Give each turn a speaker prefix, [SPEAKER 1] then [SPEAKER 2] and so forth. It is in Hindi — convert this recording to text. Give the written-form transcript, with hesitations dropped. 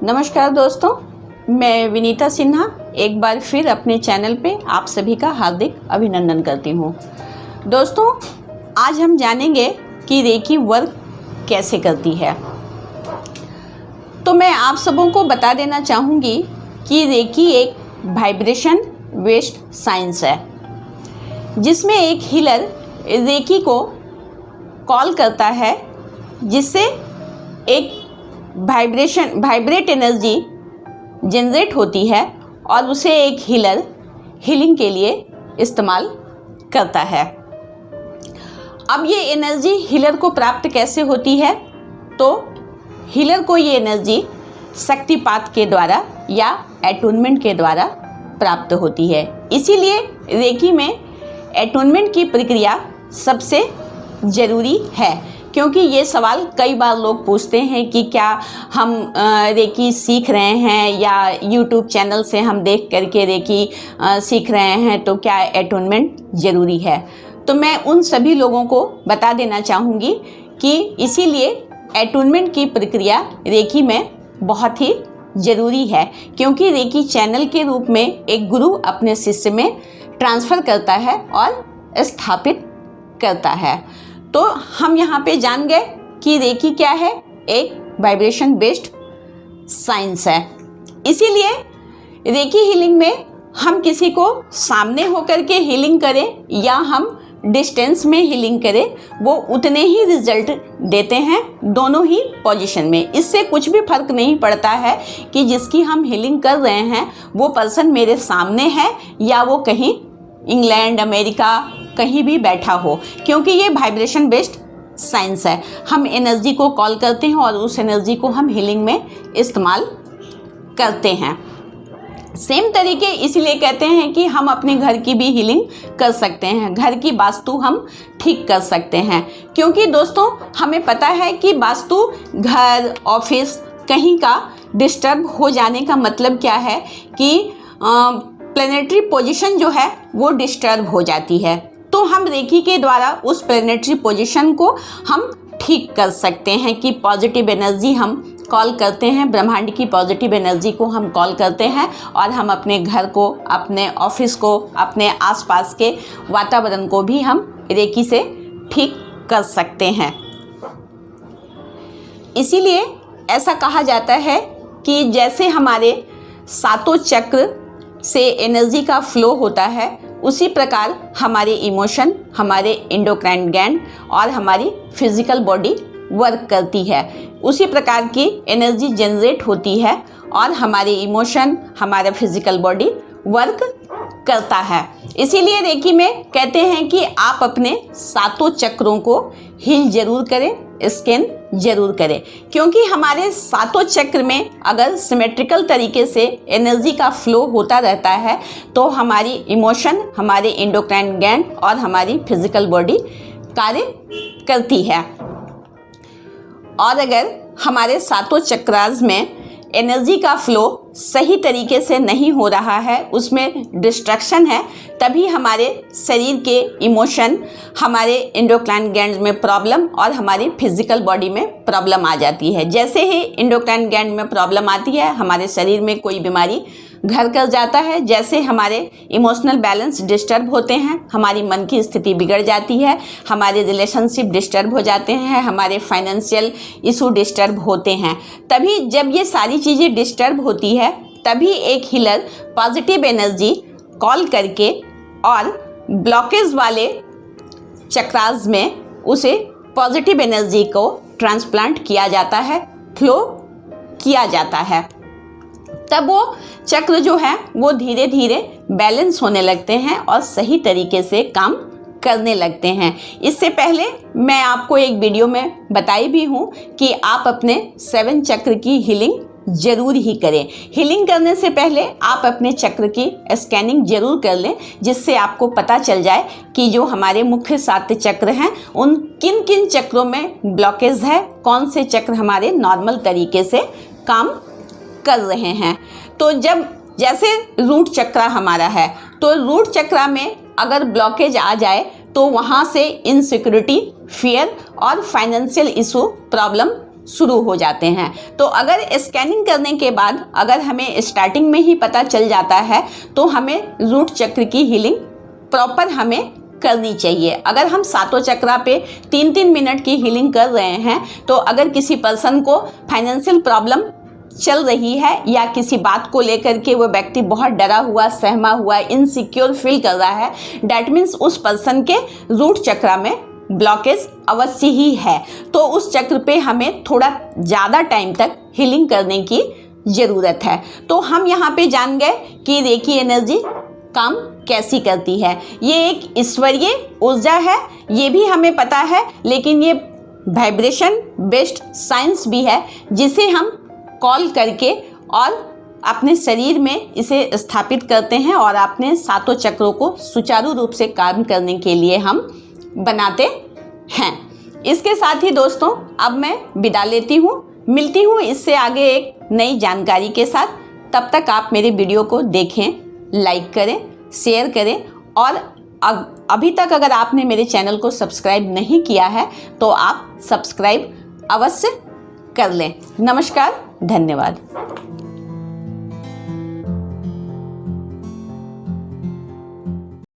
[SPEAKER 1] नमस्कार दोस्तों, मैं विनीता सिन्हा एक बार फिर अपने चैनल पे आप सभी का हार्दिक अभिनंदन करती हूँ। दोस्तों, आज हम जानेंगे कि रेकी वर्क कैसे करती है। तो मैं आप सबों को बता देना चाहूँगी कि रेकी एक वाइब्रेशन बेस्ड साइंस है, जिसमें एक हीलर रेकी को कॉल करता है, जिससे एक वाइब्रेट एनर्जी जनरेट होती है और उसे एक हीलर हीलिंग के लिए इस्तेमाल करता है। अब ये एनर्जी हीलर को प्राप्त कैसे होती है? तो हीलर को ये एनर्जी शक्तिपात के द्वारा या एटूनमेंट के द्वारा प्राप्त होती है। इसीलिए रेकी में एटूनमेंट की प्रक्रिया सबसे ज़रूरी है, क्योंकि ये सवाल कई बार लोग पूछते हैं कि क्या हम रेकी सीख रहे हैं या यूट्यूब चैनल से हम देख करके रेकी सीख रहे हैं, तो क्या एटूनमेंट ज़रूरी है? तो मैं उन सभी लोगों को बता देना चाहूँगी कि इसीलिए एटूनमेंट की प्रक्रिया रेकी में बहुत ही ज़रूरी है, क्योंकि रेकी चैनल के रूप में एक गुरु अपने शिष्य में ट्रांसफ़र करता है और स्थापित करता है। तो हम यहाँ पे जान गए कि रेकी क्या है, एक वाइब्रेशन बेस्ड साइंस है। इसीलिए रेकी हीलिंग में हम किसी को सामने होकर के हीलिंग करें या हम डिस्टेंस में हीलिंग करें, वो उतने ही रिजल्ट देते हैं दोनों ही पोजीशन में। इससे कुछ भी फर्क नहीं पड़ता है कि जिसकी हम हीलिंग कर रहे हैं वो पर्सन मेरे सामने है या वो कहीं इंग्लैंड, अमेरिका कहीं भी बैठा हो, क्योंकि ये वाइब्रेशन बेस्ड साइंस है। हम एनर्जी को कॉल करते हैं और उस एनर्जी को हम हीलिंग में इस्तेमाल करते हैं। सेम तरीके इसलिए कहते हैं कि हम अपने घर की भी हीलिंग कर सकते हैं, घर की वास्तु हम ठीक कर सकते हैं, क्योंकि दोस्तों हमें पता है कि वास्तु घर, ऑफिस कहीं का डिस्टर्ब हो जाने का मतलब क्या है कि प्लैनेटरी पोजीशन जो है वो डिस्टर्ब हो जाती है। तो हम रेकी के द्वारा उस प्लैनेटरी पोजीशन को हम ठीक कर सकते हैं कि पॉजिटिव एनर्जी हम कॉल करते हैं, ब्रह्मांड की पॉजिटिव एनर्जी को हम कॉल करते हैं और हम अपने घर को, अपने ऑफिस को, अपने आसपास के वातावरण को भी हम रेकी से ठीक कर सकते हैं। इसीलिए ऐसा कहा जाता है कि जैसे हमारे सातों चक्र से एनर्जी का फ्लो होता है, उसी प्रकार हमारे इमोशन, हमारे एंडोक्राइन ग्लैंड और हमारी फिजिकल बॉडी वर्क करती है। उसी प्रकार की एनर्जी जनरेट होती है और हमारे इमोशन, हमारा फिजिकल बॉडी वर्क करता है। इसीलिए रेकी में कहते हैं कि आप अपने सातों चक्रों को हील जरूर करें, स्कैन जरूर करें, क्योंकि हमारे सातों चक्र में अगर सिमेट्रिकल तरीके से एनर्जी का फ्लो होता रहता है तो हमारी इमोशन, हमारे एंडोक्राइन ग्लैंड और हमारी फिजिकल बॉडी कार्य करती है। और अगर हमारे सातों चक्रास में एनर्जी का फ्लो सही तरीके से नहीं हो रहा है, उसमें डिस्ट्रक्शन है, तभी हमारे शरीर के इमोशन, हमारे एंडोक्राइन ग्लैंड में प्रॉब्लम और हमारी फिजिकल बॉडी में प्रॉब्लम आ जाती है। जैसे ही एंडोक्राइन ग्लैंड में प्रॉब्लम आती है, हमारे शरीर में कोई बीमारी घर कर जाता है। जैसे हमारे इमोशनल बैलेंस डिस्टर्ब होते हैं, हमारी मन की स्थिति बिगड़ जाती है, हमारे रिलेशनशिप डिस्टर्ब हो जाते हैं, हमारे फाइनेंशियल इशू डिस्टर्ब होते हैं। तभी जब ये सारी चीज़ें डिस्टर्ब होती है, तभी एक हीलर पॉजिटिव एनर्जी कॉल करके और ब्लॉकेज वाले चक्रास में उसे पॉजिटिव एनर्जी को ट्रांसप्लांट किया जाता है, फ्लो किया जाता है। तब वो चक्र जो है वो धीरे धीरे बैलेंस होने लगते हैं और सही तरीके से काम करने लगते हैं। इससे पहले मैं आपको एक वीडियो में बताई भी हूँ कि आप अपने 7 चक्र की हीलिंग जरूर ही करें। हीलिंग करने से पहले आप अपने चक्र की स्कैनिंग जरूर कर लें, जिससे आपको पता चल जाए कि जो हमारे मुख्य 7 चक्र हैं उन किन किन चक्रों में ब्लॉकेज है, कौन से चक्र हमारे नॉर्मल तरीके से काम कर रहे हैं। तो जब जैसे रूट चक्र हमारा है, तो रूट चक्र में अगर ब्लॉकेज आ जाए तो वहाँ से इनसिक्योरिटी, फियर और फाइनेंशियल इशू प्रॉब्लम शुरू हो जाते हैं। तो अगर स्कैनिंग करने के बाद अगर हमें स्टार्टिंग में ही पता चल जाता है तो हमें रूट चक्र की हीलिंग प्रॉपर हमें करनी चाहिए। अगर हम सातों चक्रा पे 3-3 मिनट की हीलिंग कर रहे हैं तो अगर किसी पर्सन को फाइनेंशियल प्रॉब्लम चल रही है या किसी बात को लेकर के वो व्यक्ति बहुत डरा हुआ, सहमा हुआ, इनसिक्योर फील कर रहा है, डैट मीन्स उस पर्सन के रूट चक्रा में ब्लॉकेज अवश्य ही है। तो उस चक्र पे हमें थोड़ा ज़्यादा टाइम तक हीलिंग करने की ज़रूरत है। तो हम यहाँ पे जान गए कि रेकी एनर्जी काम कैसी करती है। ये एक ईश्वरीय ऊर्जा है, ये भी हमें पता है, लेकिन ये वाइब्रेशन बेस्ड साइंस भी है जिसे हम कॉल करके और अपने शरीर में इसे स्थापित करते हैं और अपने सातों चक्रों को सुचारू रूप से काम करने के लिए हम बनाते हैं। इसके साथ ही दोस्तों अब मैं विदा लेती हूँ, मिलती हूँ इससे आगे एक नई जानकारी के साथ। तब तक आप मेरे वीडियो को देखें, लाइक करें, शेयर करें और अभी तक अगर आपने मेरे चैनल को सब्सक्राइब नहीं किया है तो आप सब्सक्राइब अवश्य कर लें। नमस्कार, धन्यवाद।